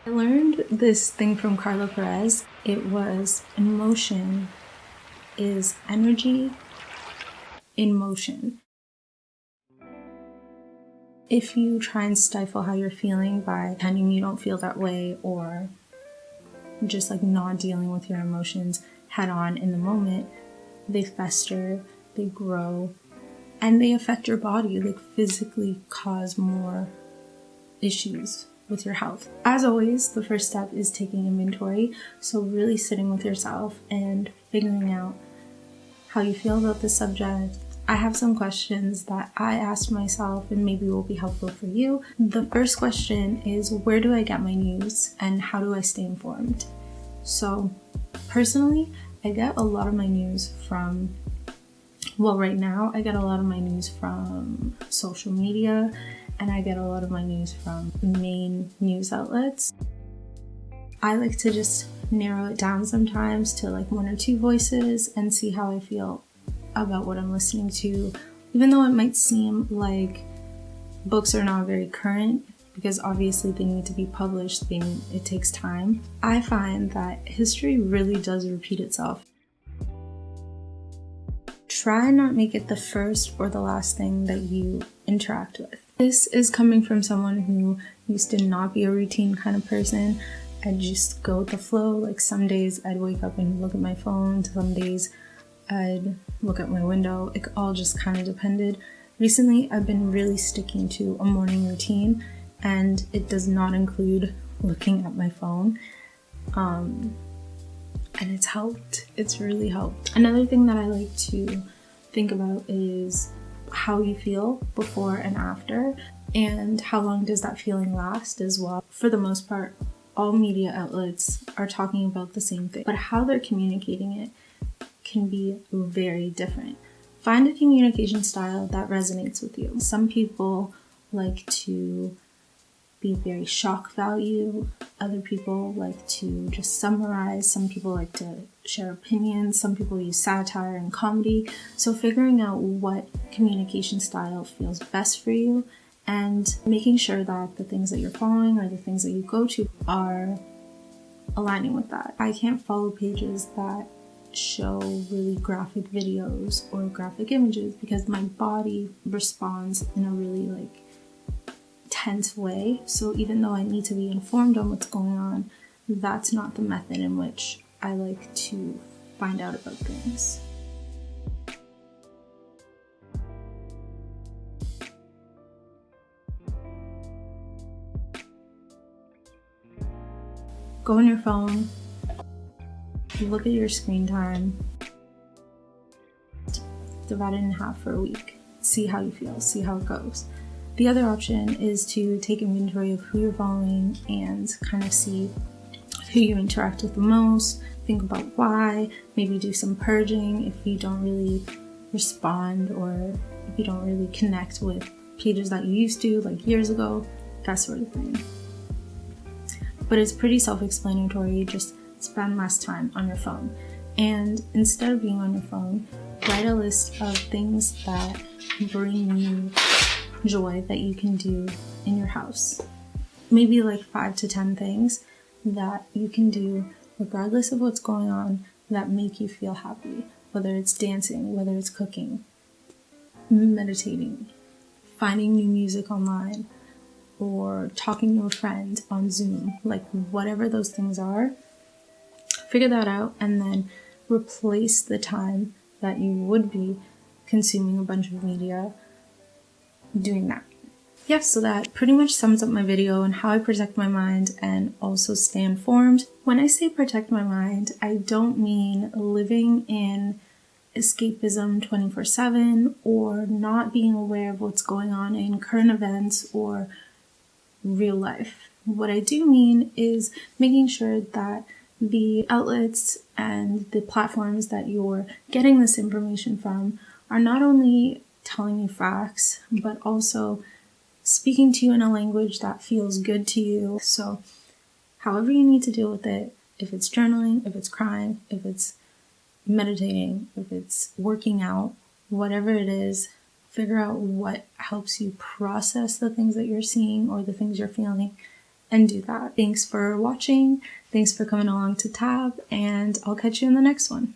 I learned this thing from Carla Perez. It was emotion is energy in motion. If you try and stifle how you're feeling by pretending you don't feel that way or just like not dealing with your emotions head on in the moment, they fester, they grow, and they affect your body, like physically cause more issues with your health. As always, the first step is taking inventory. So really sitting with yourself and figuring out how you feel about this subject. I have some questions that I asked myself and maybe will be helpful for you. The first question is, where do I get my news and how do I stay informed? So personally, I get a lot of my news from, right now I get a lot of my news from social media, and I get a lot of my news from main news outlets. I like to just narrow it down sometimes to like one or two voices and see how I feel about what I'm listening to, even though it might seem like books are not very current because obviously they need to be published, it takes time. I find that history really does repeat itself. Try and not make it the first or the last thing that you interact with. This is coming from someone who used to not be a routine kind of person. I'd just go with the flow. Like some days I'd wake up and look at my phone, some days I'd look at my window. It all just kind of depended. Recently I've been really sticking to a morning routine, and it does not include looking at my phone. And it's helped. It's really helped. Another thing that I like to think about is how you feel before and after, and how long does that feeling last as well. For the most part, all media outlets are talking about the same thing, but how they're communicating it can be very different. Find a communication style that resonates with you. Some people like to be very shock value. Other people like to just summarize. Some people like to share opinions. Some people use satire and comedy. So figuring out what communication style feels best for you and making sure that the things that you're following or the things that you go to are aligning with that. I can't follow pages that show really graphic videos or graphic images because my body responds in a really tense way. So even though I need to be informed on what's going on, that's not the method in which I like to find out about things. Go on your phone, look at your screen time, divide it in half for a week, see how you feel, see how it goes. The other option is to take inventory of who you're following and kind of see who you interact with the most, think about why, maybe do some purging if you don't really respond or if you don't really connect with pages that you used to, like years ago, that sort of thing. But it's pretty self-explanatory. Just spend less time on your phone. And instead of being on your phone, write a list of things that bring you joy that you can do in your house. Maybe 5 to 10 things that you can do regardless of what's going on that make you feel happy. Whether it's dancing, whether it's cooking, meditating, finding new music online, or talking to a friend on Zoom, whatever those things are, figure that out and then replace the time that you would be consuming a bunch of media doing that. Yes, so that pretty much sums up my video on how I protect my mind and also stay informed. When I say protect my mind, I don't mean living in escapism 24/7 or not being aware of what's going on in current events or real life. What I do mean is making sure that the outlets and the platforms that you're getting this information from are not only telling you facts, but also speaking to you in a language that feels good to you. So however you need to deal with it, if it's journaling, if it's crying, if it's meditating, if it's working out, whatever it is, figure out what helps you process the things that you're seeing or the things you're feeling and do that. Thanks for watching. Thanks for coming along to Tab, and I'll catch you in the next one.